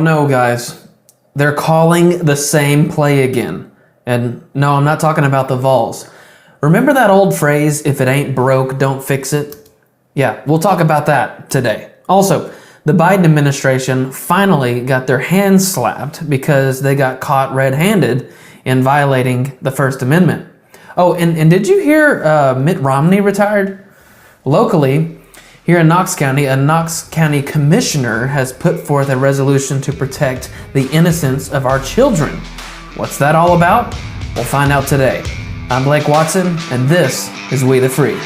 Oh no, guys. They're calling the same play again. And no, I'm not talking about the Vols. Remember that old phrase, if it ain't broke, don't fix it? Yeah, we'll talk about that today. Also, the Biden administration finally got their hands slapped because they got caught red-handed in violating the First Amendment. Oh, and did you hear Mitt Romney retired? Locally, here in Knox County, a Knox County commissioner has put forth a resolution to protect the innocence of our children. What's that all about? We'll find out today. I'm Blake Watson, and this is We the Free.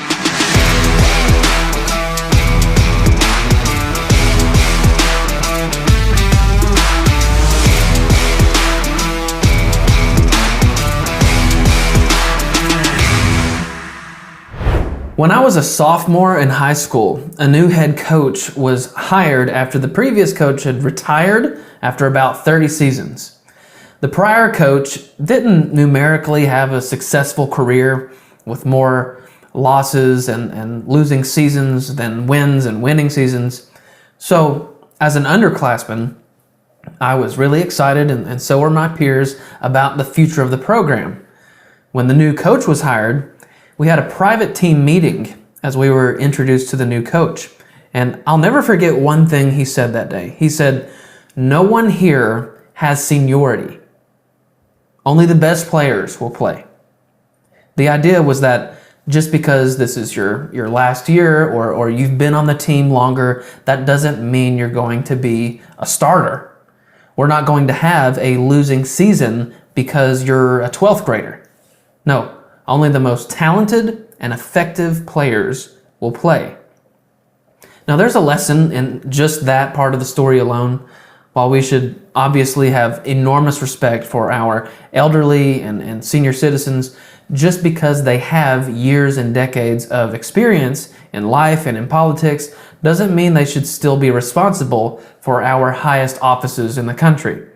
When I was a sophomore in high school, a new head coach was hired after the previous coach had retired after about 30 seasons. The prior coach didn't numerically have a successful career with more losses and losing seasons than wins and winning seasons. So, as an underclassman, I was really excited, and so were my peers, about the future of the program. When the new coach was hired, we had a private team meeting as we were introduced to the new coach. And I'll never forget one thing he said that day. He said, "No one here has seniority. Only the best players will play." The idea was that just because this is your last year or you've been on the team longer, that doesn't mean you're going to be a starter. We're not going to have a losing season because you're a 12th grader. No. Only the most talented and effective players will play. Now, there's a lesson in just that part of the story alone. While we should obviously have enormous respect for our elderly and senior citizens, just because they have years and decades of experience in life and in politics doesn't mean they should still be responsible for our highest offices in the country.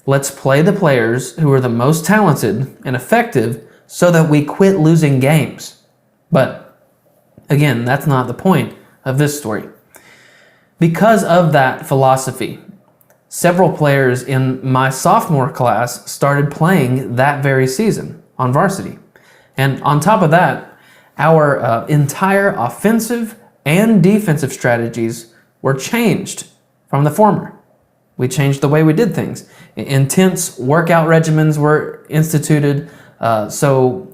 Let's play the players who are the most talented and effective so that we quit losing games. But again, that's not the point of this story. Because of that philosophy, several players in my sophomore class started playing that very season on varsity. And on top of that, our entire offensive and defensive strategies were changed from the former. We changed the way we did things. Intense workout regimens were instituted. So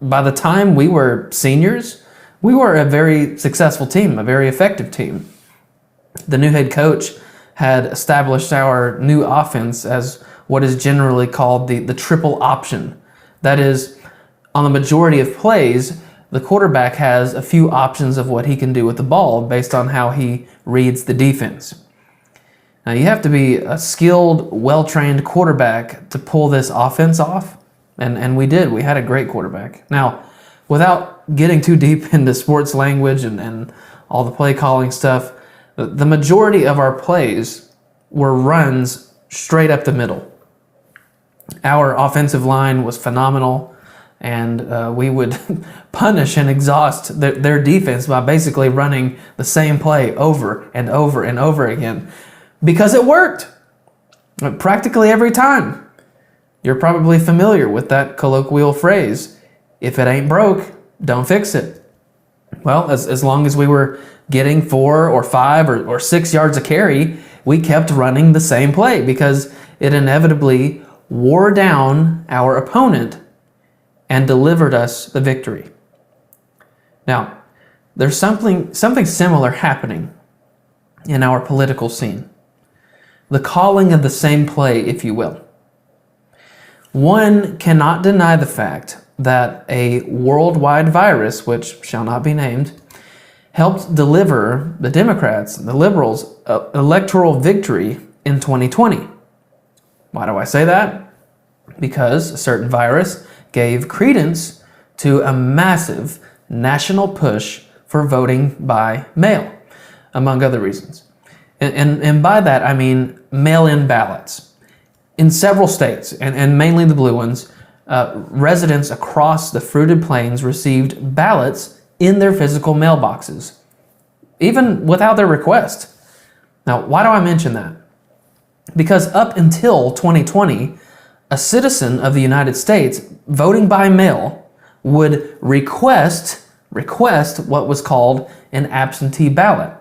by the time we were seniors, we were a very successful team, a very effective team. The new head coach had established our new offense as what is generally called the triple option. That is, on the majority of plays, the quarterback has a few options of what he can do with the ball based on how he reads the defense. Now, you have to be a skilled, well-trained quarterback to pull this offense off. And we did. We had a great quarterback. Now, without getting too deep into sports language and all the play calling stuff, the majority of our plays were runs straight up the middle. Our offensive line was phenomenal, and we would punish and exhaust their defense by basically running the same play over and over and over again because it worked practically every time. You're probably familiar with that colloquial phrase, if it ain't broke, don't fix it. Well, as long as we were getting 4 or 5 or 6 yards a carry, we kept running the same play because it inevitably wore down our opponent and delivered us the victory. Now, there's something similar happening in our political scene. The calling of the same play, if you will. One cannot deny the fact that a worldwide virus, which shall not be named, helped deliver the Democrats and the liberals electoral victory in 2020. Why do I say that? Because a certain virus gave credence to a massive national push for voting by mail, among other reasons. And by that, I mean mail-in ballots. In several states, and mainly the blue ones, residents across the fruited plains received ballots in their physical mailboxes, even without their request. Now, why do I mention that? Because up until 2020, a citizen of the United States voting by mail would request what was called an absentee ballot.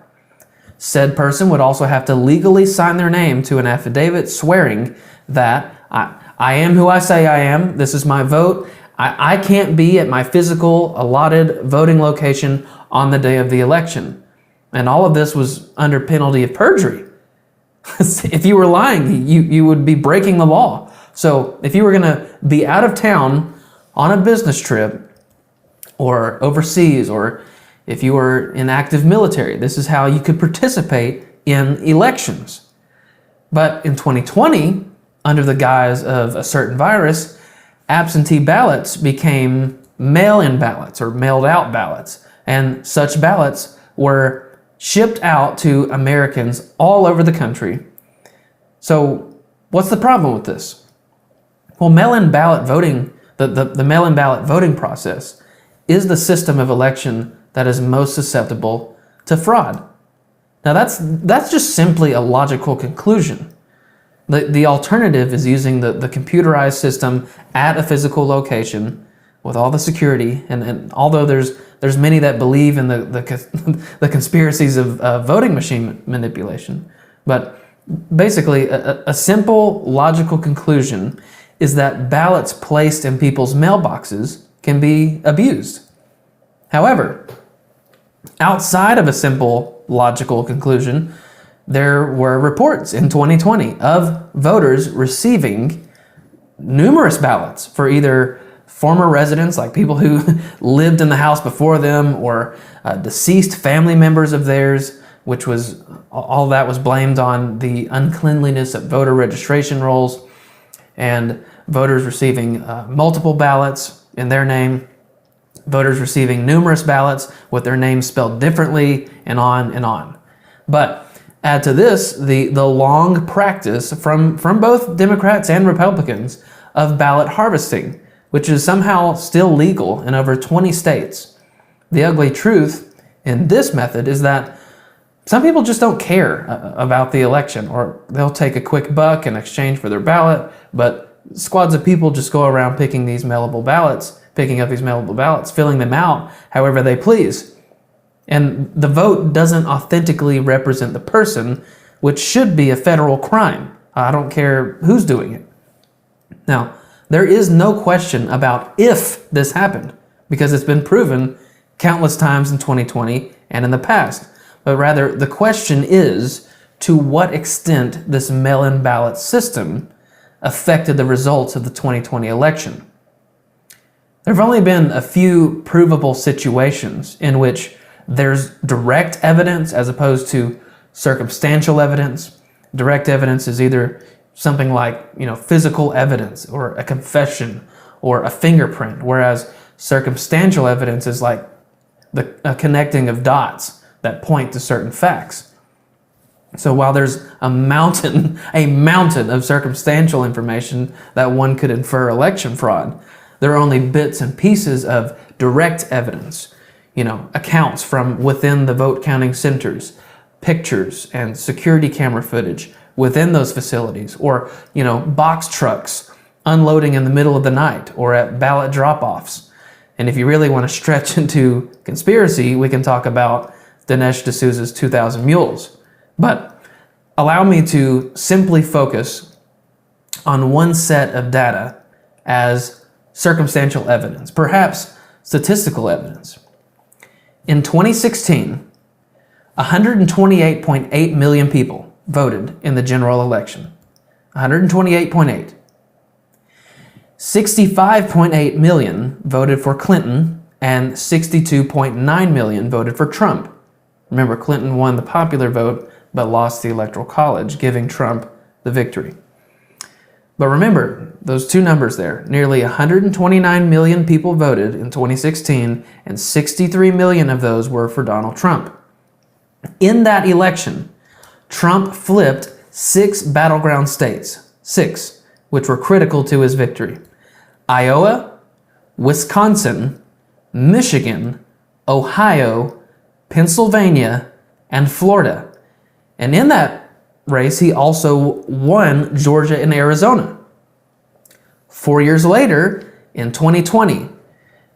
Said person would also have to legally sign their name to an affidavit swearing that I am who I say I am, this is my vote, I can't be at my physical allotted voting location on the day of the election. And all of this was under penalty of perjury. If you were lying, you would be breaking the law. So if you were going to be out of town on a business trip or overseas, or if you were in active military, this is how you could participate in elections. But in 2020, under the guise of a certain virus, absentee ballots became mail-in ballots or mailed-out ballots. And such ballots were shipped out to Americans all over the country. So what's the problem with this? Well, mail-in ballot voting, the mail-in ballot voting process is the system of election that is most susceptible to fraud. Now that's just simply a logical conclusion. The alternative is using the computerized system at a physical location with all the security, and although there's many that believe in the conspiracies of voting machine manipulation, but basically a simple logical conclusion is that ballots placed in people's mailboxes can be abused. However, outside of a simple logical conclusion, there were reports in 2020 of voters receiving numerous ballots for either former residents, like people who lived in the house before them, or deceased family members of theirs, which was all that was blamed on the uncleanliness of voter registration rolls, and voters receiving multiple ballots in their name, voters receiving numerous ballots with their names spelled differently, and on and on. But add to this the long practice from both Democrats and Republicans of ballot harvesting, which is somehow still legal in over 20 states. The ugly truth in this method is that some people just don't care about the election, or they'll take a quick buck in exchange for their ballot, but squads of people just go around picking up these mailable ballots, filling them out however they please. And the vote doesn't authentically represent the person, which should be a federal crime. I don't care who's doing it. Now, there is no question about if this happened, because it's been proven countless times in 2020 and in the past. But rather, the question is to what extent this mail-in ballot system affected the results of the 2020 election. There have only been a few provable situations in which there's direct evidence as opposed to circumstantial evidence. Direct evidence is either something like, physical evidence or a confession or a fingerprint, whereas circumstantial evidence is like a connecting of dots that point to certain facts. So while there's a mountain of circumstantial information that one could infer election fraud, there are only bits and pieces of direct evidence, accounts from within the vote counting centers, pictures and security camera footage within those facilities, or, box trucks unloading in the middle of the night or at ballot drop-offs. And if you really want to stretch into conspiracy, we can talk about Dinesh D'Souza's 2,000 Mules. But allow me to simply focus on one set of data as circumstantial evidence, perhaps statistical evidence. In 2016, 128.8 million people voted in the general election. 128.8. 65.8 million voted for Clinton, and 62.9 million voted for Trump. Remember, Clinton won the popular vote, but lost the Electoral College, giving Trump the victory. But remember, those two numbers there, nearly 129 million people voted in 2016, and 63 million of those were for Donald Trump. In that election, Trump flipped 6 battleground states, 6, which were critical to his victory: Iowa, Wisconsin, Michigan, Ohio, Pennsylvania, and Florida. And in that race, he also won Georgia and Arizona. 4 years later, in 2020,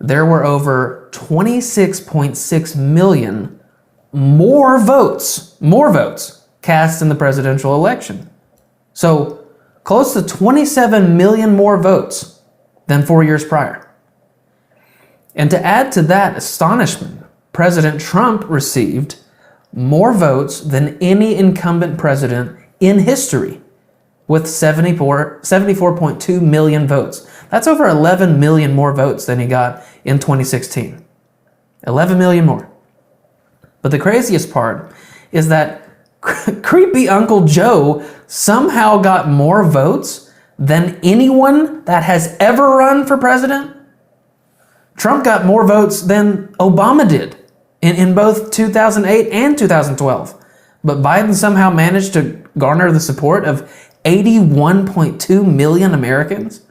there were over 26.6 million more votes cast in the presidential election. So close to 27 million more votes than 4 years prior. And to add to that astonishment, President Trump received more votes than any incumbent president in history, with 74.2 million votes. That's over 11 million more votes than he got in 2016. 11 million more. But the craziest part is that creepy Uncle Joe somehow got more votes than anyone that has ever run for president. Trump got more votes than Obama did in both 2008 and 2012. But Biden somehow managed to garner the support of 81.2 million Americans.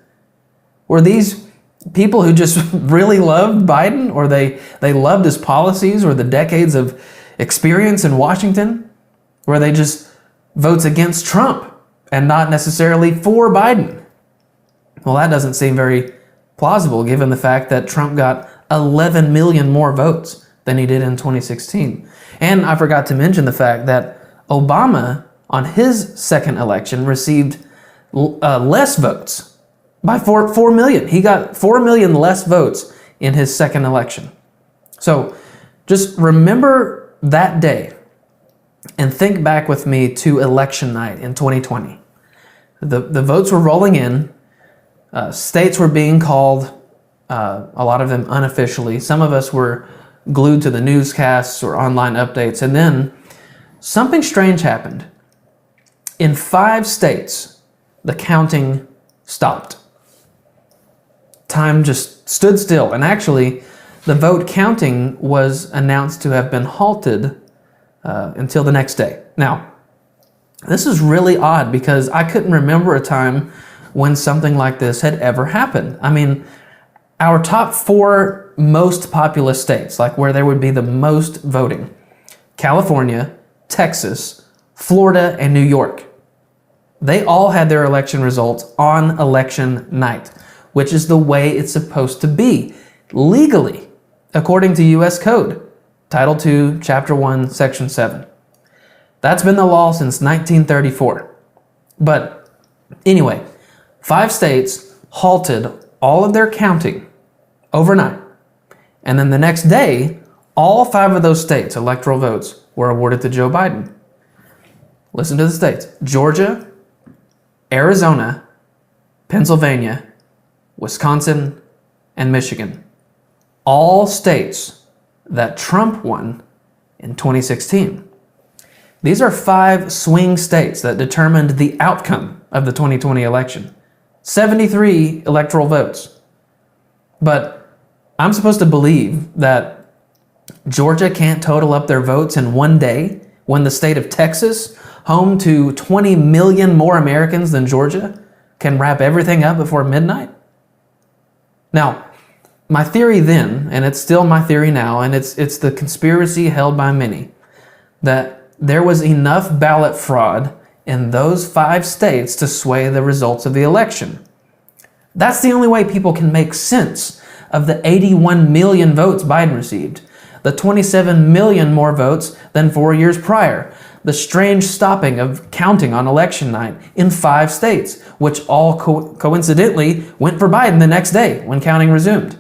Were these people who just really loved Biden, or they loved his policies, or the decades of experience in Washington? Were they just votes against Trump and not necessarily for Biden? Well, that doesn't seem very plausible given the fact that Trump got 11 million more votes than he did in 2016. And I forgot to mention the fact that Obama, on his second election, received less votes by 4 million. He got 4 million less votes in his second election. So just remember that day and think back with me to election night in 2020. The votes were rolling in. States were being called, a lot of them unofficially. Some of us were glued to the newscasts or online updates. And then something strange happened. In 5 states, the counting stopped. Time just stood still. And actually, the vote counting was announced to have been halted until the next day. Now, this is really odd because I couldn't remember a time when something like this had ever happened. I mean, our top 4 most populous states, like where there would be the most voting: California, Texas, Florida, and New York. They all had their election results on election night, which is the way it's supposed to be, legally, according to U.S. Code, Title 2, Chapter 1, Section 7. That's been the law since 1934. But anyway, 5 states halted all of their counting overnight. And then the next day, all 5 of those states' electoral votes were awarded to Joe Biden. Listen to the states: Georgia, Arizona, Pennsylvania, Wisconsin, and Michigan. All states that Trump won in 2016. These are 5 swing states that determined the outcome of the 2020 election. 73 electoral votes. But I'm supposed to believe that Georgia can't total up their votes in one day when the state of Texas, home to 20 million more Americans than Georgia, can wrap everything up before midnight? Now, my theory then, and it's still my theory now, and it's the conspiracy held by many, that there was enough ballot fraud in those 5 states to sway the results of the election. That's the only way people can make sense of the 81 million votes Biden received, the 27 million more votes than 4 years prior, the strange stopping of counting on election night in 5 states, which all coincidentally went for Biden the next day when counting resumed.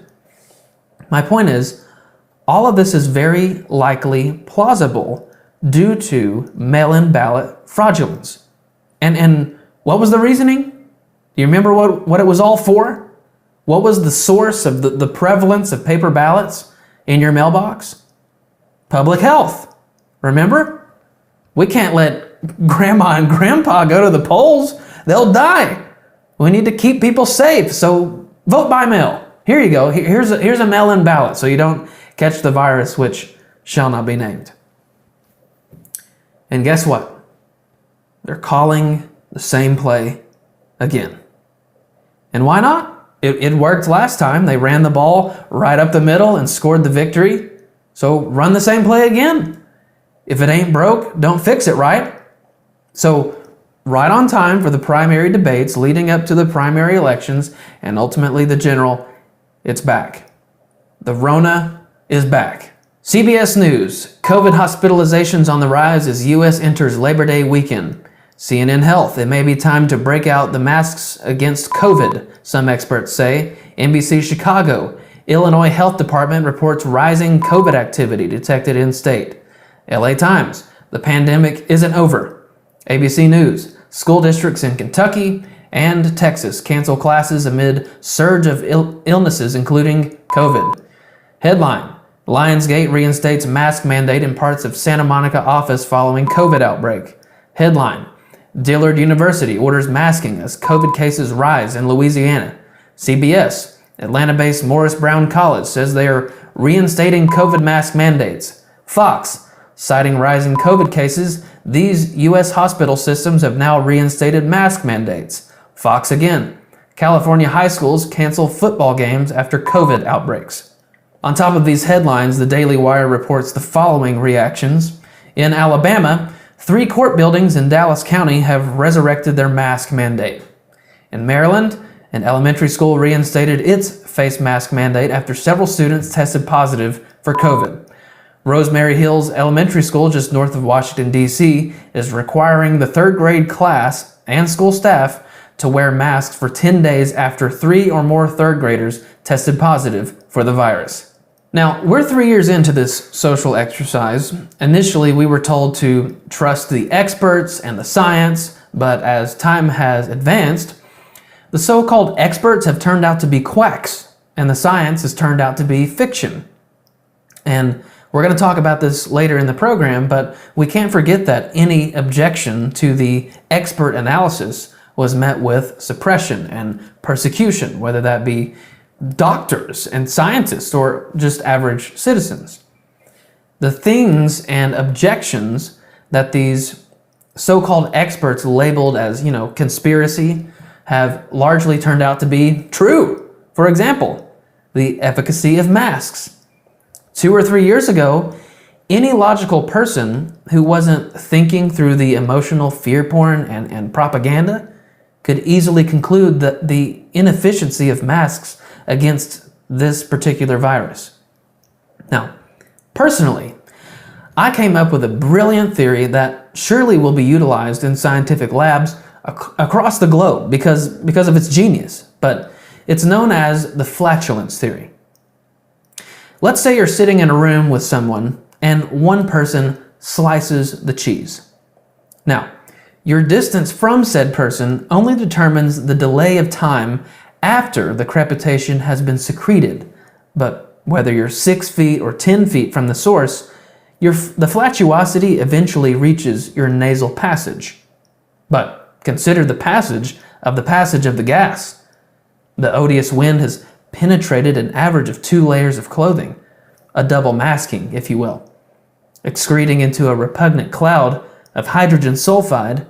My point is, all of this is very likely plausible due to mail-in ballot fraudulence. And what was the reasoning? Do you remember what it was all for? What was the source of the prevalence of paper ballots in your mailbox? Public health. Remember? We can't let grandma and grandpa go to the polls. They'll die. We need to keep people safe, so vote by mail. Here you go. Here's a mail-in ballot so you don't catch the virus which shall not be named. And guess what? They're calling the same play again. And why not? It worked last time. They ran the ball right up the middle and scored the victory. So run the same play again. If it ain't broke, don't fix it, right? So right on time for the primary debates leading up to the primary elections and ultimately the general. It's back. The Rona is back. CBS News, COVID hospitalizations on the rise as U.S. enters Labor Day weekend. CNN Health, it may be time to break out the masks against COVID, some experts say. NBC Chicago, Illinois Health Department reports rising COVID activity detected in state. LA Times, the pandemic isn't over. ABC News, school districts in Kentucky and Texas cancel classes amid surge of illnesses including COVID. Headline, Lionsgate reinstates mask mandate in parts of Santa Monica office following COVID outbreak. Headline, Dillard University orders masking as COVID cases rise in Louisiana. CBS, Atlanta-based Morris Brown College says they are reinstating COVID mask mandates. Fox, citing rising COVID cases, these U.S. hospital systems have now reinstated mask mandates. Fox again, California high schools cancel football games after COVID outbreaks. On top of these headlines, the Daily Wire reports the following reactions. In Alabama, 3 court buildings in Dallas County have resurrected their mask mandate. In Maryland, an elementary school reinstated its face mask mandate after several students tested positive for COVID. Rosemary Hills Elementary School, just north of Washington, D.C., is requiring the 3rd grade class and school staff to wear masks for 10 days after 3 or more 3rd graders tested positive for the virus. Now, we're 3 years into this social exercise. Initially, we were told to trust the experts and the science, but as time has advanced, the so-called experts have turned out to be quacks, and the science has turned out to be fiction. And we're going to talk about this later in the program, but we can't forget that any objection to the expert analysis was met with suppression and persecution, whether that be doctors and scientists or just average citizens. The things and objections that these so-called experts labeled as, conspiracy have largely turned out to be true. For example, the efficacy of masks. 2 or 3 years ago, any logical person who wasn't thinking through the emotional fear porn and propaganda could easily conclude that the inefficiency of masks against this particular virus. Now, personally, I came up with a brilliant theory that surely will be utilized in scientific labs across the globe because of its genius, but it's known as the flatulence theory. Let's say you're sitting in a room with someone and one person slices the cheese. Now, your distance from said person only determines the delay of time after the crepitation has been secreted, but whether you're 6 feet or 10 feet from the source, the flatuosity eventually reaches your nasal passage. But consider the passage of the gas. The odious wind has penetrated an average of 2 layers of clothing, a double masking, if you will, excreting into a repugnant cloud of hydrogen sulfide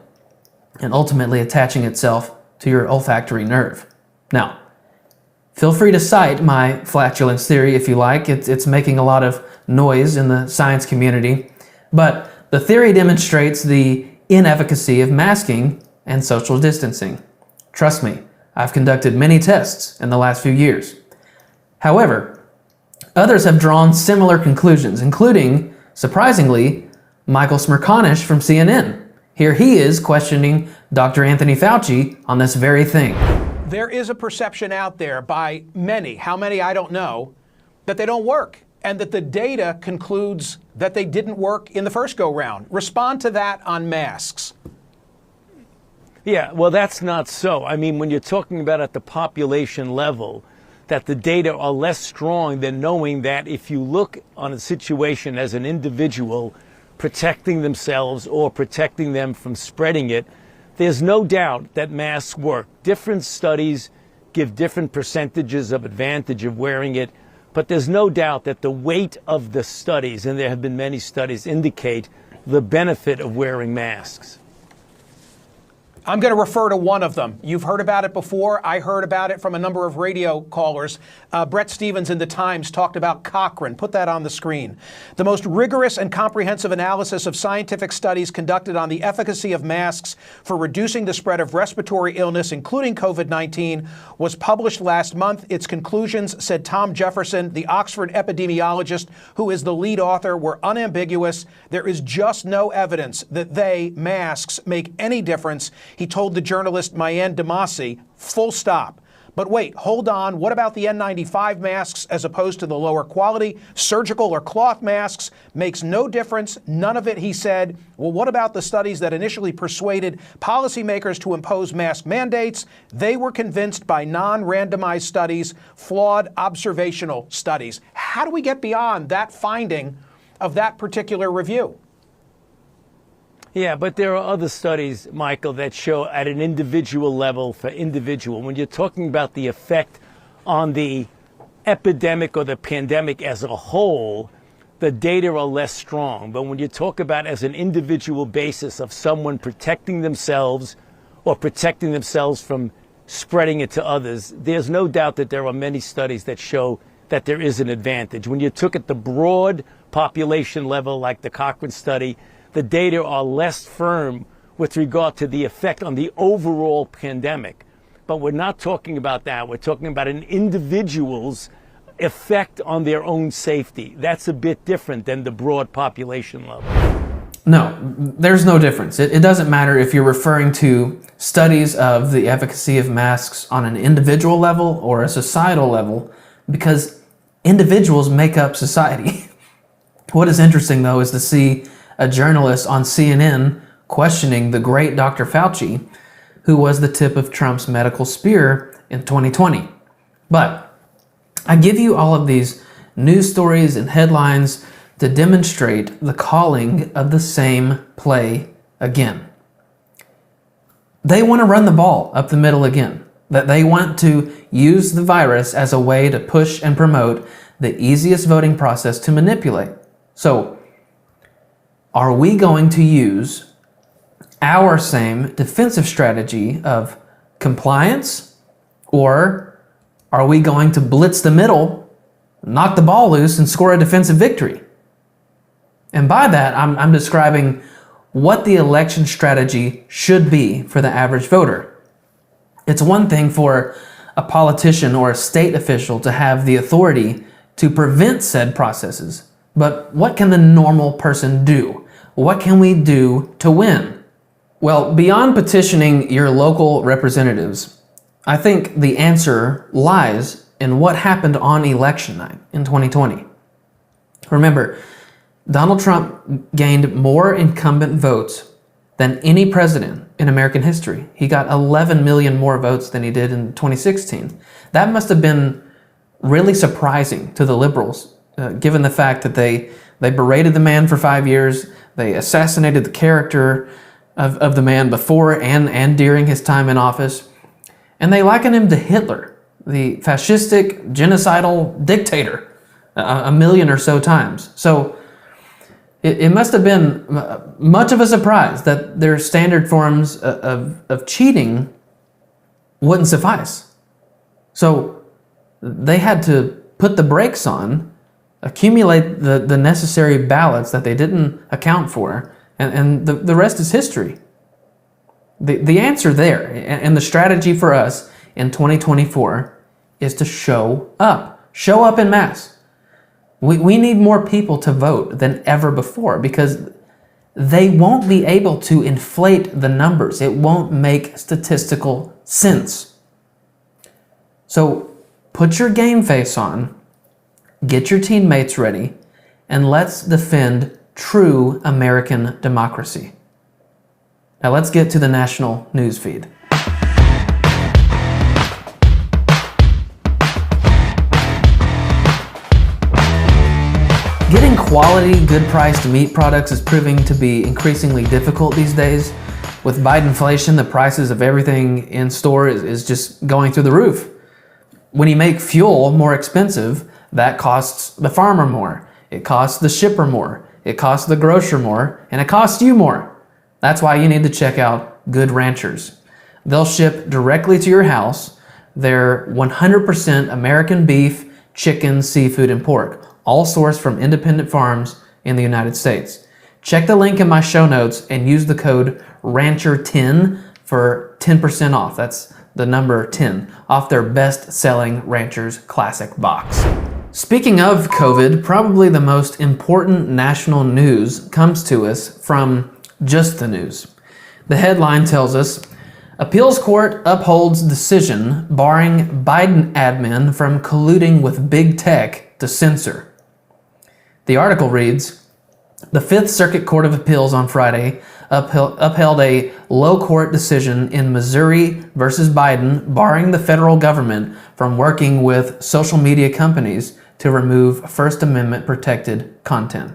and ultimately attaching itself to your olfactory nerve. Now, feel free to cite my flatulence theory if you like. It's making a lot of noise in the science community, but the theory demonstrates the inefficacy of masking and social distancing. Trust me, I've conducted many tests in the last few years. However, others have drawn similar conclusions, including, surprisingly, Michael Smerconish from CNN. Here he is questioning Dr. Anthony Fauci on this very thing. There is a perception out there by many, how many I don't know, that they don't work and that the data concludes that they didn't work in the first go-round. Respond to that on masks. Yeah, well, that's not so. I mean, when you're talking about at the population level, that the data are less strong than knowing that if you look on a situation as an individual protecting themselves or protecting them from spreading it, there's no doubt that masks work. Different studies give different percentages of advantage of wearing it, but there's no doubt that the weight of the studies, and there have been many studies, indicate the benefit of wearing masks. I'm going to refer to one of them. You've heard about it before. I heard about it from a number of radio callers. Brett Stevens in the Times talked about Cochrane. Put that on the screen. The most rigorous and comprehensive analysis of scientific studies conducted on the efficacy of masks for reducing the spread of respiratory illness, including COVID-19, was published last month. Its conclusions, said Tom Jefferson, the Oxford epidemiologist who is the lead author, were unambiguous. There is just no evidence that masks, make any difference. He told the journalist Mayan Damasi, full stop. But wait, hold on. What about the N95 masks as opposed to the lower quality surgical or cloth masks? Makes no difference. None of it, he said. Well, what about the studies that initially persuaded policymakers to impose mask mandates? They were convinced by non-randomized studies, flawed observational studies. How do we get beyond that finding of that particular review? Yeah, but there are other studies, Michael, that show at an individual level for individual. When you're talking about the effect on the epidemic or the pandemic as a whole, the data are less strong. But when you talk about as an individual basis of someone protecting themselves or protecting themselves from spreading it to others, there's no doubt that there are many studies that show that there is an advantage. When you took at the broad population level, like the Cochrane study, the data are less firm with regard to the effect on the overall pandemic. But we're not talking about that. We're talking about an individual's effect on their own safety. That's a bit different than the broad population level. No, there's no difference. It doesn't matter if you're referring to studies of the efficacy of masks on an individual level or a societal level, because individuals make up society. What is interesting, though, is to see a journalist on CNN questioning the great Dr. Fauci, who was the tip of Trump's medical spear in 2020. But I give you all of these news stories and headlines to demonstrate the calling of the same play again. They want to run the ball up the middle again. That they want to use the virus as a way to push and promote the easiest voting process to manipulate. So, are we going to use our same defensive strategy of compliance, or are we going to blitz the middle, knock the ball loose, and score a defensive victory? And by that, I'm describing what the election strategy should be for the average voter. It's one thing for a politician or a state official to have the authority to prevent said processes, but what can the normal person do? What can we do to win? Well, beyond petitioning your local representatives, I think the answer lies in what happened on election night in 2020. Remember, Donald Trump gained more incumbent votes than any president in American history. He got 11 million more votes than he did in 2016. That must have been really surprising to the liberals, given the fact that they berated the man for 5 years. They assassinated the character of the man before and during his time in office. And they liken him to Hitler, the fascistic, genocidal dictator, a million or so times. So it must have been much of a surprise that their standard forms of cheating wouldn't suffice. So they had to put the brakes on, accumulate the necessary ballots that they didn't account for, and the rest is history. The answer there, and the strategy for us in 2024, is to show up. Show up en masse. We need more people to vote than ever before, because they won't be able to inflate the numbers. It won't make statistical sense. So put your game face on, get your teammates ready, and let's defend true American democracy. Now let's get to the national news feed. Getting quality, good-priced meat products is proving to be increasingly difficult these days. With Bidenflation, the prices of everything in store is just going through the roof. When you make fuel more expensive, that costs the farmer more. It costs the shipper more. It costs the grocer more. And it costs you more. That's why you need to check out Good Ranchers. They'll ship directly to your house. They're 100% American beef, chicken, seafood, and pork, all sourced from independent farms in the United States. Check the link in my show notes and use the code RANCHER10 for 10% off. That's the number 10 off their best-selling Ranchers Classic box. Speaking of COVID, probably the most important national news comes to us from Just the News. The headline tells us, Appeals Court upholds decision barring Biden admin from colluding with big tech to censor. The article reads, the Fifth Circuit Court of Appeals on Friday upheld a low court decision in Missouri versus Biden barring the federal government from working with social media companies to remove First Amendment protected content.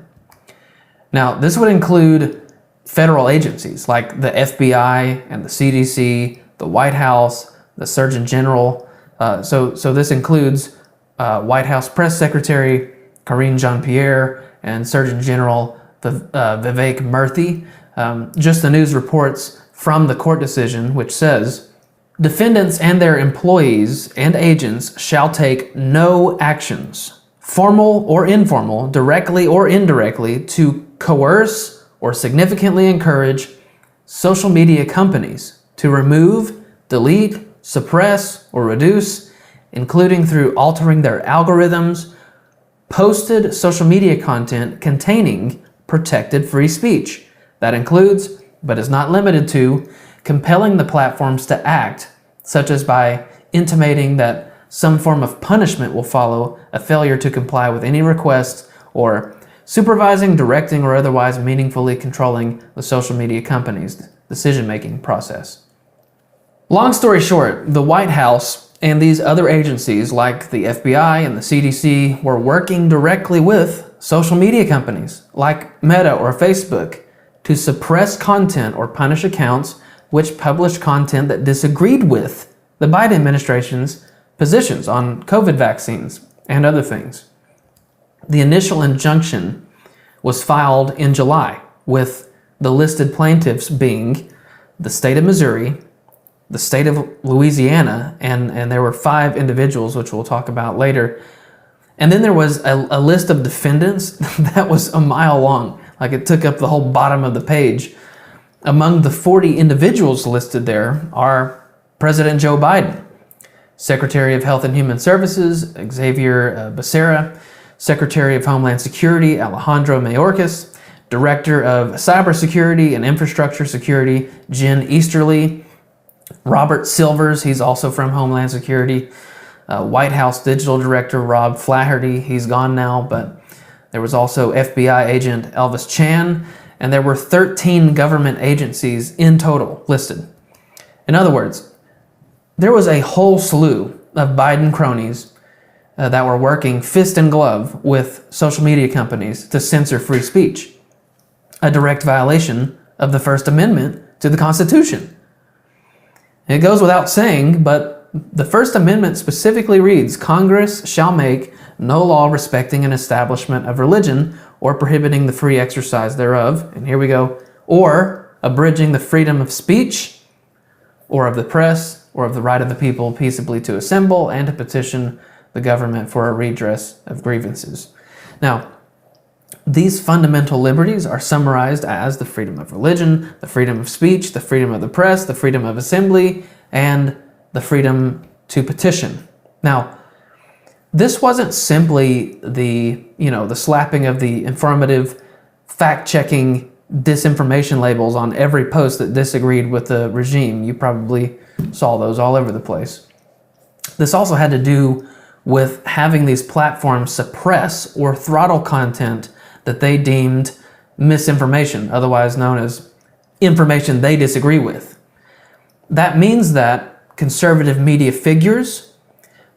Now, this would include federal agencies like the FBI and the CDC, the White House, the Surgeon General. So this includes White House Press Secretary Karine Jean-Pierre and Surgeon General Vivek Murthy. Just the News reports from the court decision, which says, defendants and their employees and agents shall take no actions, formal or informal, directly or indirectly, to coerce or significantly encourage social media companies to remove, delete, suppress, or reduce, including through altering their algorithms, posted social media content containing protected free speech. That includes, but is not limited to, compelling the platforms to act, such as by intimating that some form of punishment will follow a failure to comply with any request, or supervising, directing, or otherwise meaningfully controlling the social media company's decision-making process. Long story short, the White House and these other agencies like the FBI and the CDC were working directly with social media companies like Meta or Facebook to suppress content or punish accounts which published content that disagreed with the Biden administration's positions on COVID vaccines and other things. The initial injunction was filed in July, with the listed plaintiffs being the state of Missouri, the state of Louisiana, and there were 5 individuals, which we'll talk about later. And then there was a list of defendants that was a mile long. Like, it took up the whole bottom of the page. Among the 40 individuals listed there are President Joe Biden, Secretary of Health and Human Services Xavier Becerra, Secretary of Homeland Security Alejandro Mayorkas, Director of Cybersecurity and Infrastructure Security Jen Easterly, Robert Silvers, he's also from Homeland Security, White House Digital Director Rob Flaherty, he's gone now, but there was also FBI agent Elvis Chan, and there were 13 government agencies in total listed. In other words, there was a whole slew of Biden cronies that were working fist and glove with social media companies to censor free speech, a direct violation of the First Amendment to the Constitution. And it goes without saying, but the First Amendment specifically reads, Congress shall make no law respecting an establishment of religion or prohibiting the free exercise thereof, and here we go, or abridging the freedom of speech or of the press or of the right of the people peaceably to assemble and to petition the government for a redress of grievances. Now, these fundamental liberties are summarized as the freedom of religion, the freedom of speech, the freedom of the press, the freedom of assembly, and the freedom to petition. Now, this wasn't simply the slapping of the informative, fact-checking disinformation labels on every post that disagreed with the regime. You probably saw those all over the place. This also had to do with having these platforms suppress or throttle content that they deemed misinformation, otherwise known as information they disagree with. That means that conservative media figures,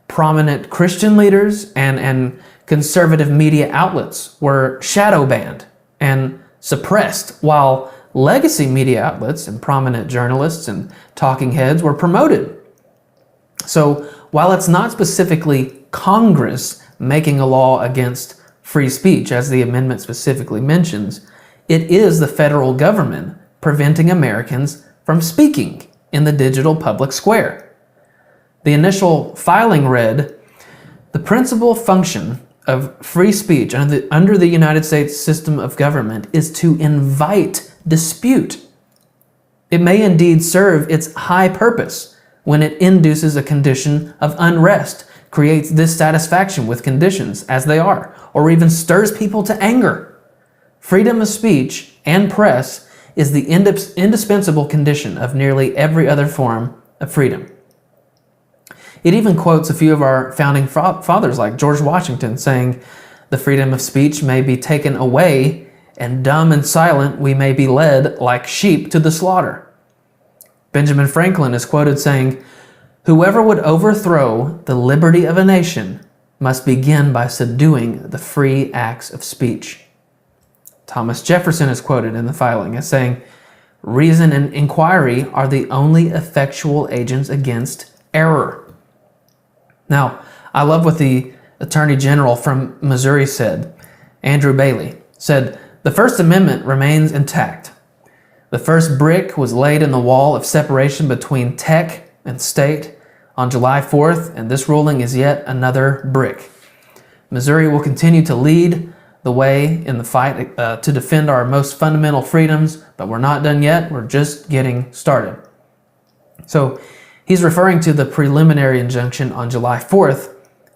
prominent Christian leaders, and conservative media outlets were shadow banned and suppressed, while legacy media outlets and prominent journalists and talking heads were promoted. So while it's not specifically Congress making a law against free speech, as the amendment specifically mentions, it is the federal government preventing Americans from speaking in the digital public square. The initial filing read, "The principal function of free speech under the United States system of government is to invite dispute. It may indeed serve its high purpose when it induces a condition of unrest, creates dissatisfaction with conditions as they are, or even stirs people to anger. Freedom of speech and press is the indispensable condition of nearly every other form of freedom." It even quotes a few of our founding fathers like George Washington saying, "The freedom of speech may be taken away, and dumb and silent we may be led like sheep to the slaughter." Benjamin Franklin is quoted saying, "Whoever would overthrow the liberty of a nation must begin by subduing the free acts of speech." Thomas Jefferson is quoted in the filing as saying, "Reason and inquiry are the only effectual agents against error." Now, I love what the Attorney General from Missouri said. Andrew Bailey said, "The First Amendment remains intact. The first brick was laid in the wall of separation between tech and state on July 4th, and this ruling is yet another brick. Missouri will continue to lead the way in the fight to defend our most fundamental freedoms, but we're not done yet. We're just getting started." So he's referring to the preliminary injunction on July 4th,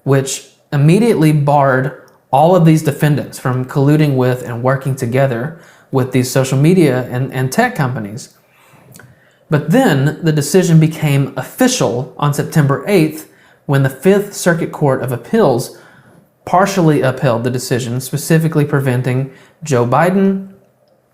which immediately barred all of these defendants from colluding with and working together with these social media and tech companies. But then the decision became official on September 8th when the Fifth Circuit Court of Appeals partially upheld the decision, specifically preventing Joe Biden,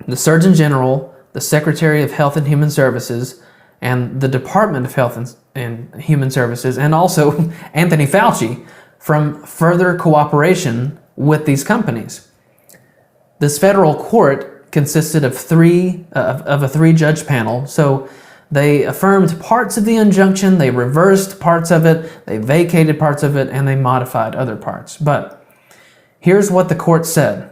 the Surgeon General, the Secretary of Health and Human Services, and the Department of Health and Human Services, and also Anthony Fauci, from further cooperation with these companies. This federal court consisted of a three-judge panel, so they affirmed parts of the injunction, they reversed parts of it, they vacated parts of it, and they modified other parts. But here's what the court said.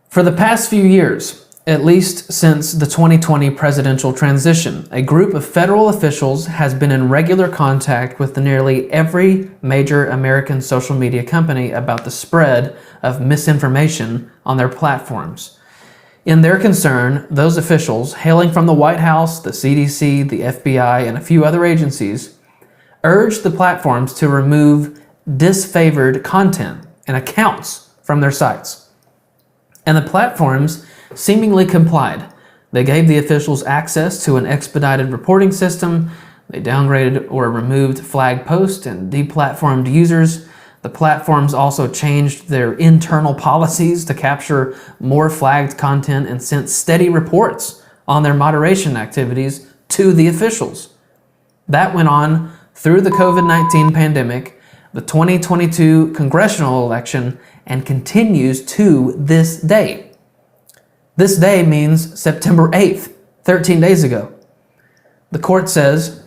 For the past few years, at least since the 2020 presidential transition, a group of federal officials has been in regular contact with nearly every major American social media company about the spread of misinformation on their platforms. In their concern, those officials, hailing from the White House, the CDC, the FBI, and a few other agencies, urged the platforms to remove disfavored content and accounts from their sites. And the platforms seemingly complied. They gave the officials access to an expedited reporting system. They downgraded or removed flagged posts and deplatformed users. The platforms also changed their internal policies to capture more flagged content and sent steady reports on their moderation activities to the officials. That went on through the COVID-19 pandemic, the 2022 congressional election, and continues to this day. This day means September 8th, 13 days ago. The court says,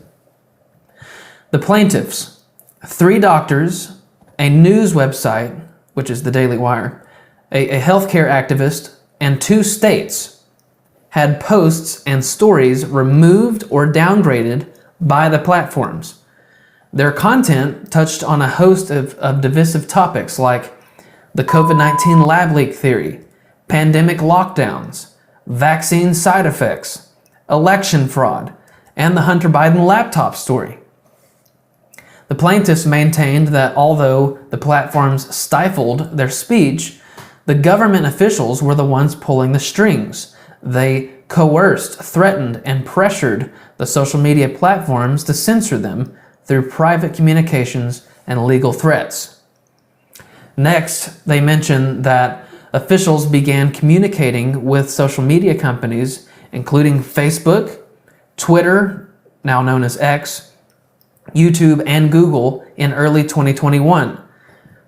the plaintiffs, 3 doctors, a news website, which is the Daily Wire, a healthcare activist, and 2 states had posts and stories removed or downgraded by the platforms. Their content touched on a host of divisive topics like the COVID-19 lab leak theory, pandemic lockdowns, vaccine side effects, election fraud, and the Hunter Biden laptop story. The plaintiffs maintained that although the platforms stifled their speech, the government officials were the ones pulling the strings. They coerced, threatened, and pressured the social media platforms to censor them through private communications and legal threats. Next, they mentioned that officials began communicating with social media companies, including Facebook, Twitter, now known as X, YouTube, and Google in early 2021.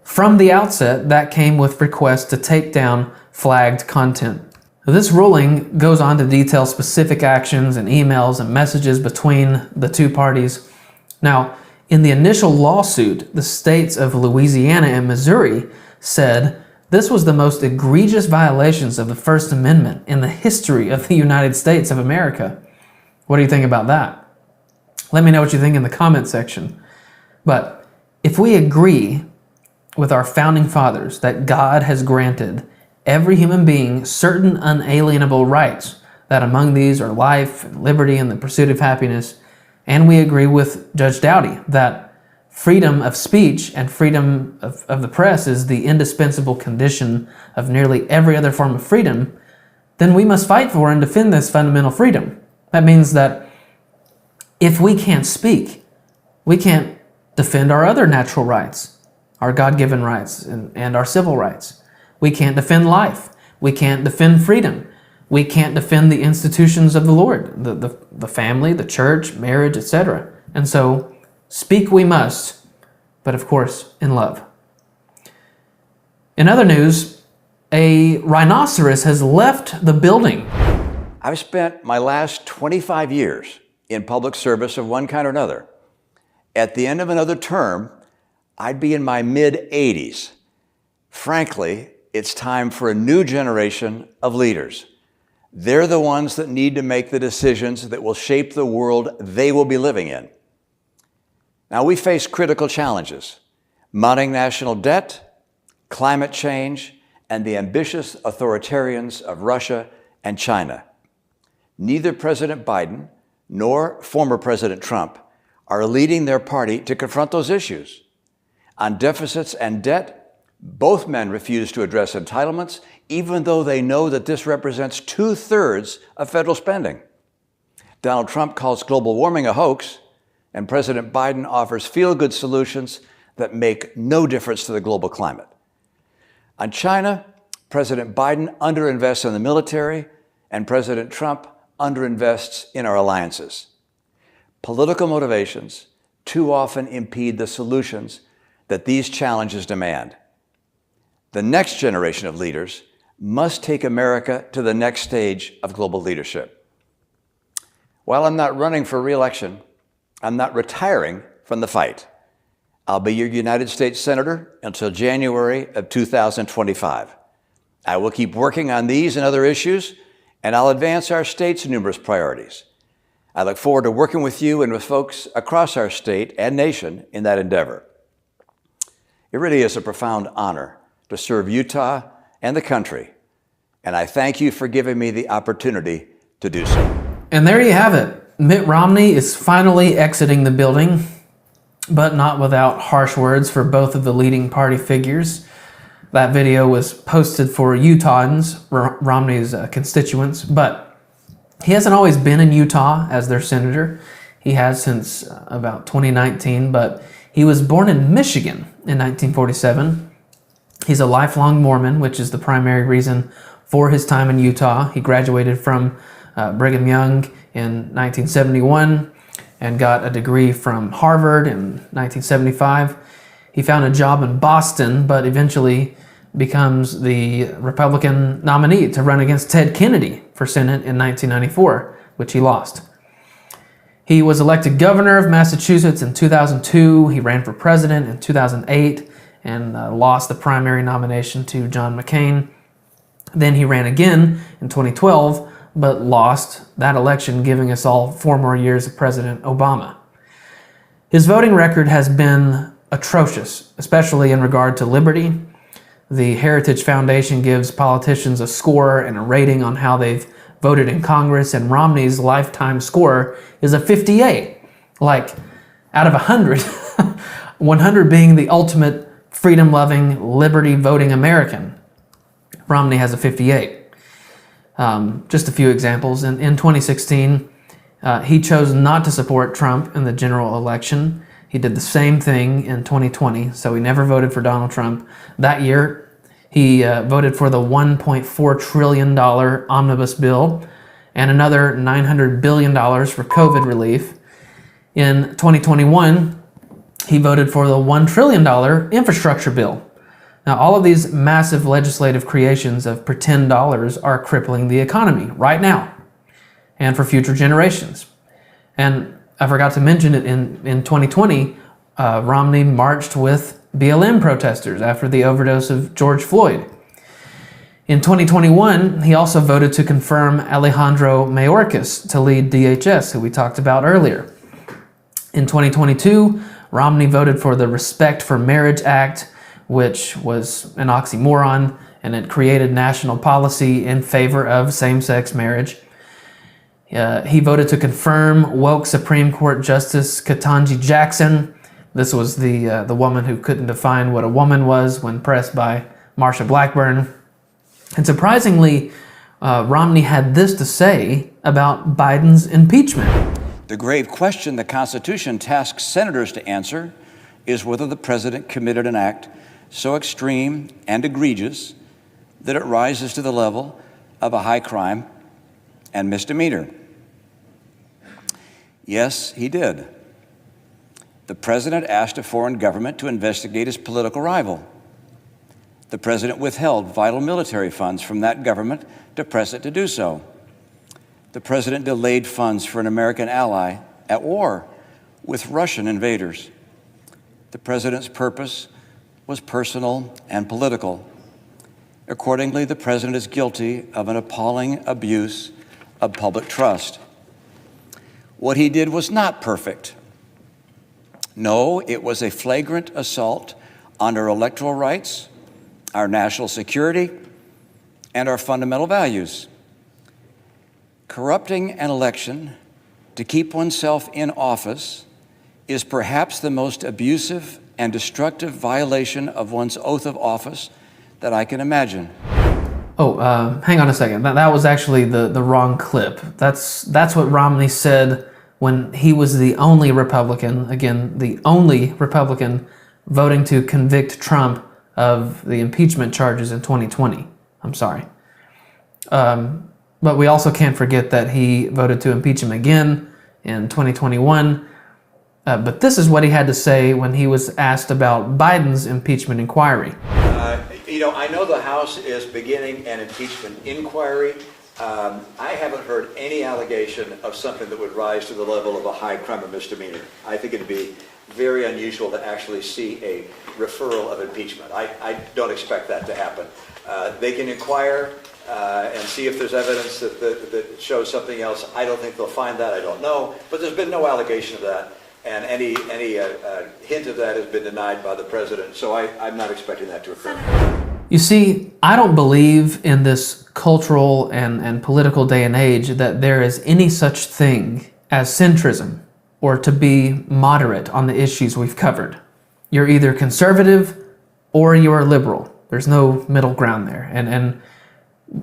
From the outset, that came with requests to take down flagged content. This ruling goes on to detail specific actions and emails and messages between the 2 parties. Now, in the initial lawsuit, the states of Louisiana and Missouri said this was the most egregious violations of the First Amendment in the history of the United States of America. What do you think about that? Let me know what you think in the comment section. But if we agree with our founding fathers that God has granted every human being certain unalienable rights, that among these are life and liberty and the pursuit of happiness, and we agree with Judge Dowdy that freedom of speech and freedom of the press is the indispensable condition of nearly every other form of freedom, then we must fight for and defend this fundamental freedom. That means that if we can't speak, we can't defend our other natural rights, our God-given rights and our civil rights. We can't defend life. We can't defend freedom. We can't defend the institutions of the Lord, the family, the church, marriage, etc. And so, speak we must, but of course, in love. In other news, a rhinoceros has left the building. I've spent my last 25 years in public service of one kind or another. At the end of another term, I'd be in my mid-80s. Frankly, it's time for a new generation of leaders. They're the ones that need to make the decisions that will shape the world they will be living in. Now, we face critical challenges: mounting national debt, climate change, and the ambitious authoritarians of Russia and China. Neither President Biden nor former President Trump are leading their party to confront those issues. On deficits and debt, both men refuse to address entitlements, even though they know that this represents 2/3 of federal spending. Donald Trump calls global warming a hoax, and President Biden offers feel-good solutions that make no difference to the global climate. On China, President Biden underinvests in the military, and President Trump underinvests in our alliances. Political motivations too often impede the solutions that these challenges demand. The next generation of leaders must take America to the next stage of global leadership. While I'm not running for re-election, I'm not retiring from the fight. I'll be your United States Senator until January of 2025. I will keep working on these and other issues, and I'll advance our state's numerous priorities. I look forward to working with you and with folks across our state and nation in that endeavor. It really is a profound honor to serve Utah and the country, and I thank you for giving me the opportunity to do so. And there you have it. Mitt Romney is finally exiting the building, but not without harsh words for both of the leading party figures. That video was posted for Utahns, Romney's constituents, but he hasn't always been in Utah as their senator. He has since about 2019, but he was born in Michigan in 1947. He's a lifelong Mormon, which is the primary reason for his time in Utah. He graduated from Brigham Young in 1971 and got a degree from Harvard in 1975. He found a job in Boston, but eventually becomes the Republican nominee to run against Ted Kennedy for Senate in 1994, which he lost. He was elected governor of Massachusetts in 2002. He ran for president in 2008 and lost the primary nomination to John McCain. Then he ran again in 2012, but lost that election, giving us all 4 more years of President Obama. His voting record has been atrocious, especially in regard to liberty. The Heritage Foundation gives politicians a score and a rating on how they've voted in Congress, and Romney's lifetime score is a 58, like out of 100, 100 being the ultimate freedom-loving, liberty-voting American. Romney has a 58. Just a few examples. In 2016, he chose not to support Trump in the general election. He did the same thing in 2020, so he never voted for Donald Trump. That year, he voted for the $1.4 trillion omnibus bill and another $900 billion for COVID relief. In 2021, he voted for the $1 trillion infrastructure bill. Now, all of these massive legislative creations of pretend dollars are crippling the economy right now and for future generations. And I forgot to mention it in 2020, Romney marched with BLM protesters after the overdose of George Floyd. In 2021, he also voted to confirm Alejandro Mayorkas to lead DHS, who we talked about earlier. In 2022, Romney voted for the Respect for Marriage Act, which was an oxymoron, and it created national policy in favor of same-sex marriage. He voted to confirm woke Supreme Court Justice Ketanji Jackson. This was the woman who couldn't define what a woman was when pressed by Marsha Blackburn. And surprisingly, Romney had this to say about Biden's impeachment. The grave question the Constitution tasks senators to answer is whether the president committed an act so extreme and egregious that it rises to the level of a high crime and misdemeanor. Yes, he did. The president asked a foreign government to investigate his political rival. The president withheld vital military funds from that government to press it to do so. The president delayed funds for an American ally at war with Russian invaders. The president's purpose was personal and political. Accordingly, the president is guilty of an appalling abuse of public trust. What he did was not perfect. No, it was a flagrant assault on our electoral rights, our national security, and our fundamental values. Corrupting an election to keep oneself in office is perhaps the most abusive and destructive violation of one's oath of office that I can imagine. Hang on a second. That was actually the wrong clip. That's what Romney said when he was the only Republican, again, the only Republican voting to convict Trump of the impeachment charges in 2020. I'm sorry. But we also can't forget that he voted to impeach him again in 2021. But this is what he had to say when he was asked about Biden's impeachment inquiry. I know the House is beginning an impeachment inquiry. I haven't heard any allegation of something that would rise to the level of a high crime or misdemeanor. I think it'd be very unusual to actually see a referral of impeachment. I don't expect that to happen. They can inquire and see if there's evidence that shows something else. I don't think they'll find that. I don't know. But there's been no allegation of that. And any hint of that has been denied by the president. So I'm not expecting that to occur. You see, I don't believe in this cultural and political day and age that there is any such thing as centrism or to be moderate on the issues we've covered. You're either conservative or you are liberal. There's no middle ground there. And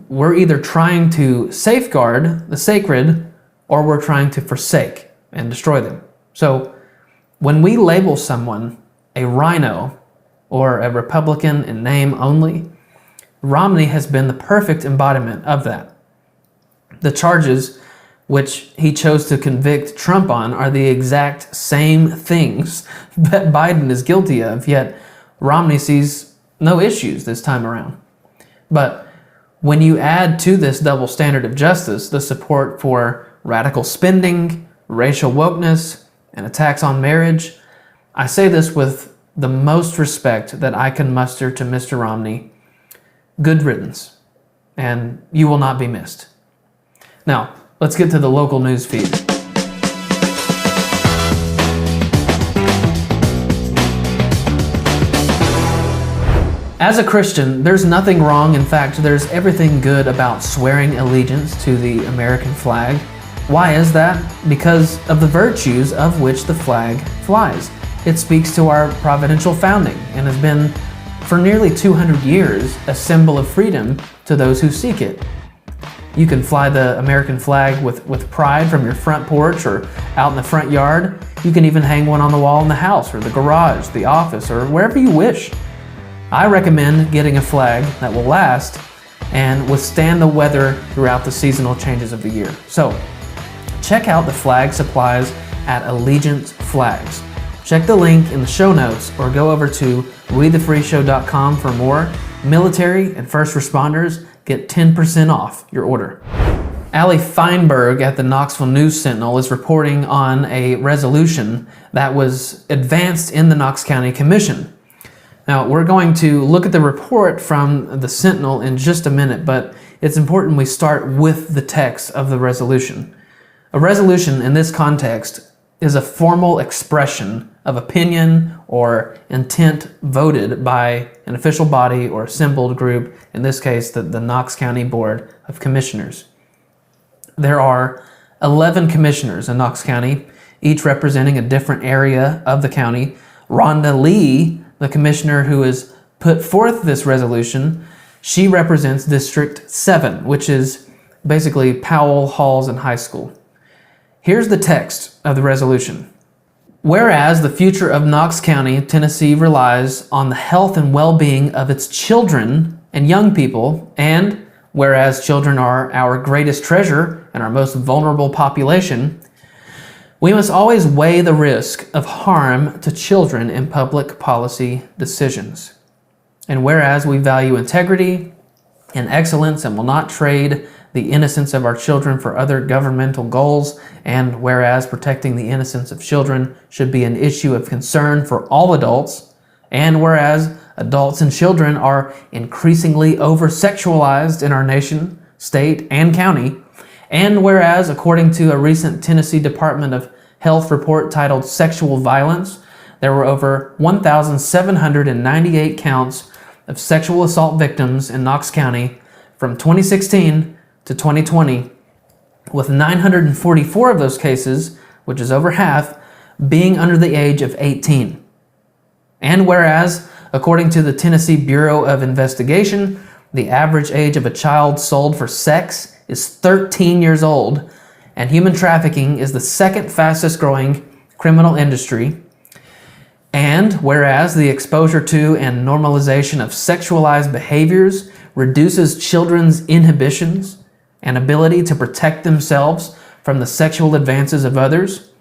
we're either trying to safeguard the sacred or we're trying to forsake and destroy them. So when we label someone a rhino or a Republican in name only, Romney has been the perfect embodiment of that. The charges which he chose to convict Trump on are the exact same things that Biden is guilty of, yet Romney sees no issues this time around. But when you add to this double standard of justice the support for radical spending, racial wokeness, and attacks on marriage, I say this with the most respect that I can muster to Mr. Romney. Good riddance, and you will not be missed. Now, let's get to the local news feed. As a Christian, there's nothing wrong. In fact, there's everything good about swearing allegiance to the American flag. Why is that? Because of the virtues of which the flag flies. It speaks to our providential founding and has been, for nearly 200 years, a symbol of freedom to those who seek it. You can fly the American flag with pride from your front porch or out in the front yard. You can even hang one on the wall in the house or the garage, the office, or wherever you wish. I recommend getting a flag that will last and withstand the weather throughout the seasonal changes of the year. So, check out the flag supplies at Allegiance Flags. Check the link in the show notes or go over to readthefreeshow.com for more. Military and first responders get 10% off your order. Allie Feinberg at the Knoxville News Sentinel is reporting on a resolution that was advanced in the Knox County Commission. Now, we're going to look at the report from the Sentinel in just a minute, but it's important we start with the text of the resolution. A resolution in this context is a formal expression of opinion or intent voted by an official body or assembled group, in this case, the Knox County Board of Commissioners. There are 11 commissioners in Knox County, each representing a different area of the county. Rhonda Lee, the commissioner who has put forth this resolution, she represents District 7, which is basically Powell, Halls, and High School. Here's the text of the resolution. Whereas the future of Knox County, Tennessee relies on the health and well-being of its children and young people, and whereas children are our greatest treasure and our most vulnerable population, we must always weigh the risk of harm to children in public policy decisions. And whereas we value integrity and excellence and will not trade the innocence of our children for other governmental goals, and whereas protecting the innocence of children should be an issue of concern for all adults, and whereas adults and children are increasingly over-sexualized in our nation, state, and county, and whereas, according to a recent Tennessee Department of Health report titled Sexual Violence, there were over 1,798 counts of sexual assault victims in Knox County from 2016 to 2020, with 944 of those cases, which is over half, being under the age of 18. And whereas, according to the Tennessee Bureau of Investigation, the average age of a child sold for sex is 13 years old, and human trafficking is the second fastest growing criminal industry. And whereas the exposure to and normalization of sexualized behaviors reduces children's inhibitions and ability to protect themselves from the sexual advances of others.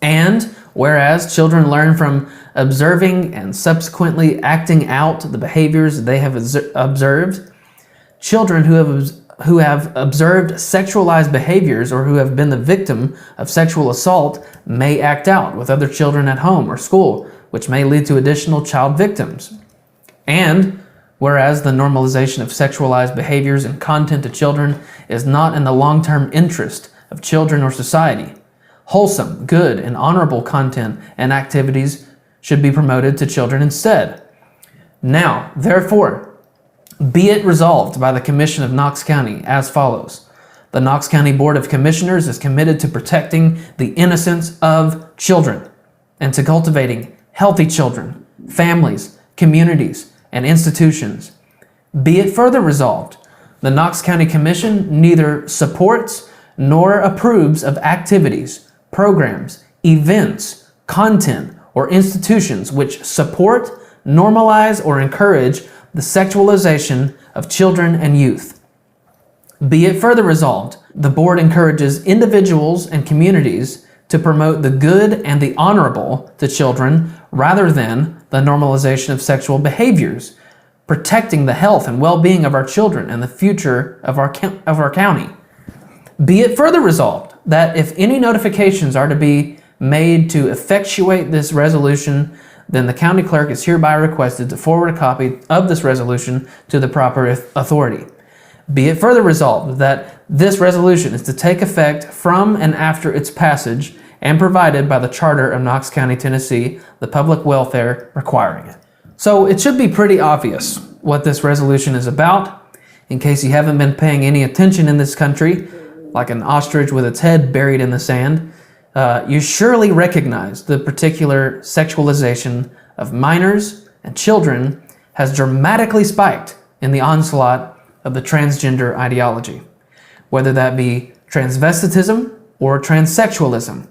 And whereas children learn from observing and subsequently acting out the behaviors they have observed, children who have observed sexualized behaviors or who have been the victim of sexual assault may act out with other children at home or school, which may lead to additional child victims. And whereas the normalization of sexualized behaviors and content to children is not in the long-term interest of children or society, wholesome, good, and honorable content and activities should be promoted to children instead. Now, therefore, be it resolved by the Commission of Knox County as follows. The Knox County Board of Commissioners is committed to protecting the innocence of children and to cultivating healthy children, families, communities, and institutions. Be it further resolved, the Knox County Commission neither supports nor approves of activities, programs, events, content, or institutions which support, normalize, or encourage the sexualization of children and youth. Be it further resolved, the board encourages individuals and communities to promote the good and the honorable to children rather than the normalization of sexual behaviors, protecting the health and well-being of our children and the future of our county. Be it further resolved that if any notifications are to be made to effectuate this resolution, then the county clerk is hereby requested to forward a copy of this resolution to the proper authority. Be it further resolved that this resolution is to take effect from and after its passage and provided by the Charter of Knox County, Tennessee, the public welfare requiring it. So it should be pretty obvious what this resolution is about. In case you haven't been paying any attention in this country, like an ostrich with its head buried in the sand, you surely recognize the particular sexualization of minors and children has dramatically spiked in the onslaught of the transgender ideology, whether that be transvestitism or transsexualism.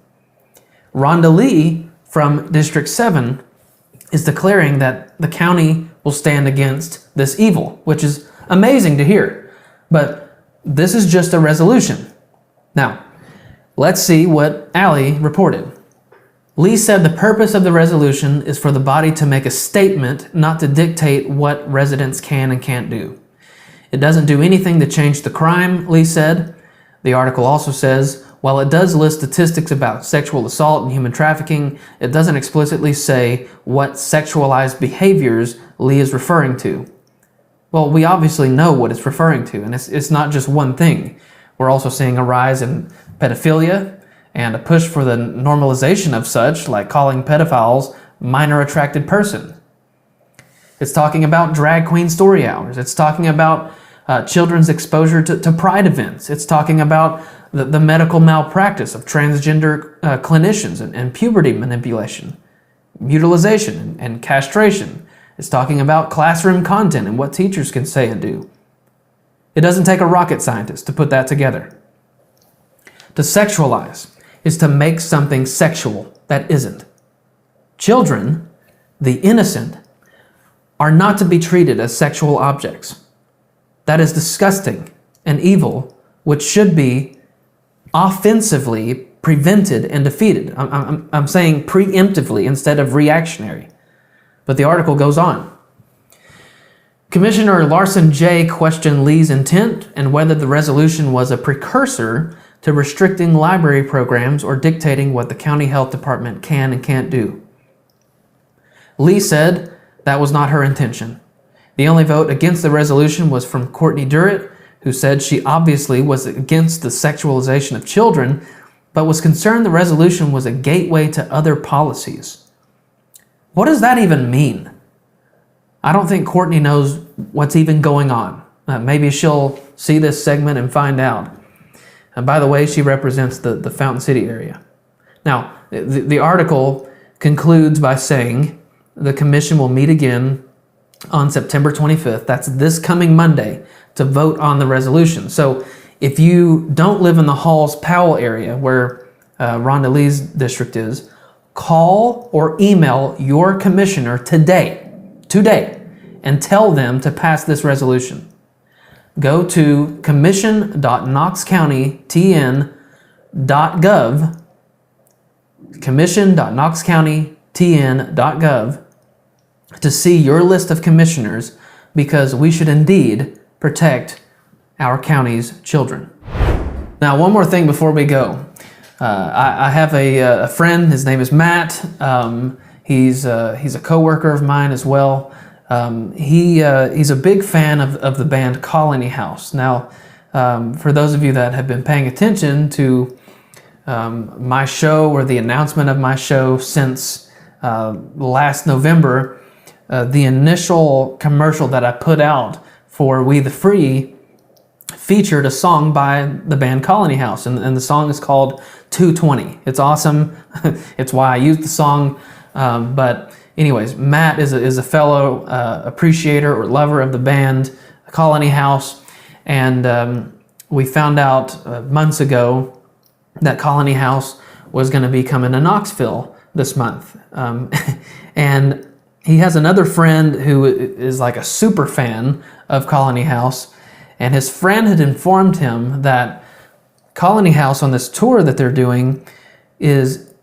Rhonda Lee from District 7 is declaring that the county will stand against this evil, which is amazing to hear. But this is just a resolution. Now, let's see what Allie reported. Lee said the purpose of the resolution is for the body to make a statement, not to dictate what residents can and can't do. It doesn't do anything to change the crime, Lee said. The article also says, While it does list statistics about sexual assault and human trafficking, it doesn't explicitly say what sexualized behaviors Lee is referring to. Well, we obviously know what it's referring to, and it's not just one thing. We're also seeing a rise in pedophilia and a push for the normalization of such, like calling pedophiles minor attracted person. It's talking about drag queen story hours. It's talking about children's exposure to pride events. It's talking about the medical malpractice of transgender clinicians and puberty manipulation, mutilization and castration. It's talking about classroom content and what teachers can say and do. It doesn't take a rocket scientist to put that together. To sexualize is to make something sexual that isn't. Children, the innocent, are not to be treated as sexual objects. That is disgusting and evil, which should be offensively prevented and defeated. I'm saying preemptively instead of reactionary. But the article goes on. Commissioner Larson J. questioned Lee's intent and whether the resolution was a precursor to restricting library programs or dictating what the county health department can and can't do. Lee said that was not her intention. The only vote against the resolution was from Courtney Durrett, who said she obviously was against the sexualization of children, but was concerned the resolution was a gateway to other policies. What does that even mean? I don't think Courtney knows what's even going on. Maybe she'll see this segment and find out. And by the way, she represents the Fountain City area. Now, the article concludes by saying the commission will meet again on September 25th. That's this coming Monday to vote on the resolution. So if you don't live in the Halls-Powell area where Rhonda Lee's district is, call or email your commissioner today, and tell them to pass this resolution. Go to commission.knoxcountytn.gov, commission.knoxcountytn.gov, to see your list of commissioners, because we should indeed protect our county's children. Now, one more thing before we go. I have a friend. His name is Matt. He's a coworker of mine as well. He's a big fan of the band Colony House. Now, for those of you that have been paying attention to my show or the announcement of my show since last November, the initial commercial that I put out for We the Free featured a song by the band Colony House, and the song is called 220. It's awesome. It's why I used the song. But anyways, Matt is a fellow appreciator or lover of the band Colony House, and we found out months ago that Colony House was going to be coming to Knoxville this month. And he has another friend who is like a super fan of Colony House, and his friend had informed him that Colony House on this tour that they're doing is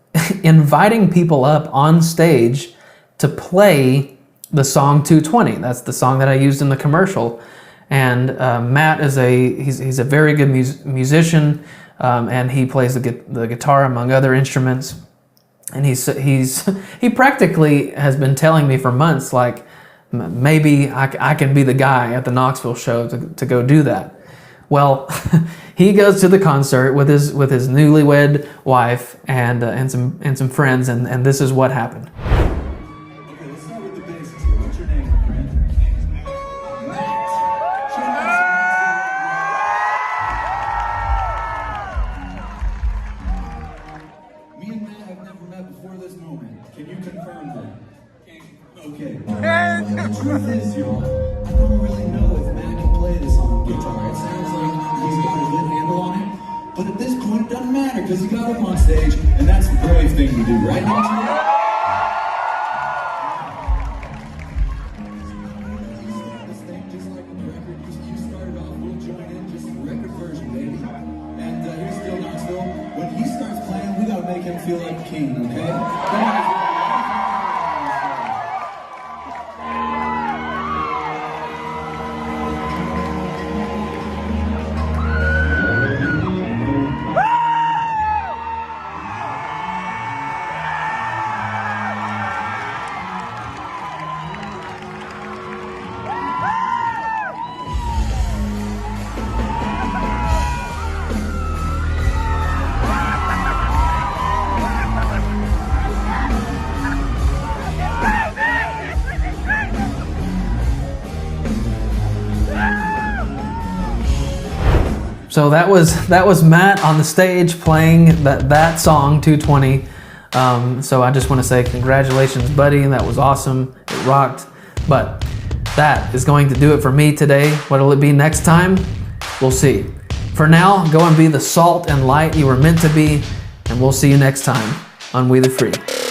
inviting people up on stage to play the song 220. That's the song that I used in the commercial. And Matt is he's a very good musician, and he plays the guitar among other instruments. And he practically has been telling me for months, like, maybe I can be the guy at the Knoxville show to go do that. Well, he goes to the concert with his newlywed wife and some friends, and this is what happened. Okay, let's start with the basics here. What's your name, my friend? Me and Matt have never met before this moment. Can you confirm that? Okay. The truth is, y'all, I don't really know if Matt can play this on guitar. It sounds like he's got a good handle on it. But at this point, it doesn't matter because he got up on stage, and that's the brave thing to do, right, Knoxville? This thing, just like the record, you started off, we'll join in, just record version, baby. And here's Still Knoxville. When he starts playing, we gotta make him feel like a king, okay? Come on. So that was Matt on the stage playing that song 220. So I just want to say congratulations, buddy. That was awesome. It rocked. But that is going to do it for me today. What'll it be next time? We'll see. For now, go and be the salt and light you were meant to be, and we'll see you next time on We the Free.